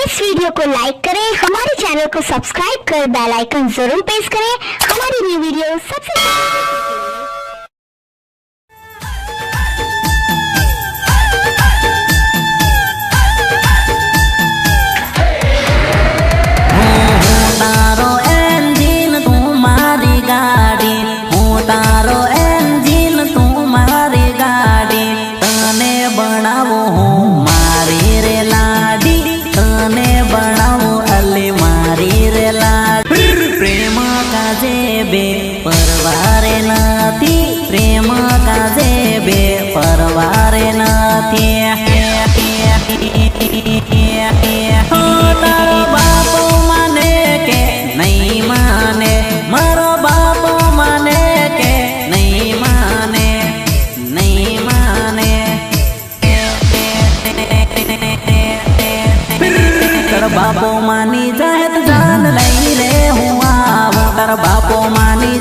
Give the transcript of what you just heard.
इस वीडियो को लाइक करें, हमारे चैनल को सब्सक्राइब कर बेल आइकन जरूर प्रेस करें हमारी न्यू वीडियो सबसे पहले परवारे नथी प्रेम काजे बे परवारे नथी तारो बापो माने के नहीं माने मारो बापो माने के नहीं माने नहीं माने तारो बापो मानी जाए तो जान लई रे हुआ तारो बापो मानी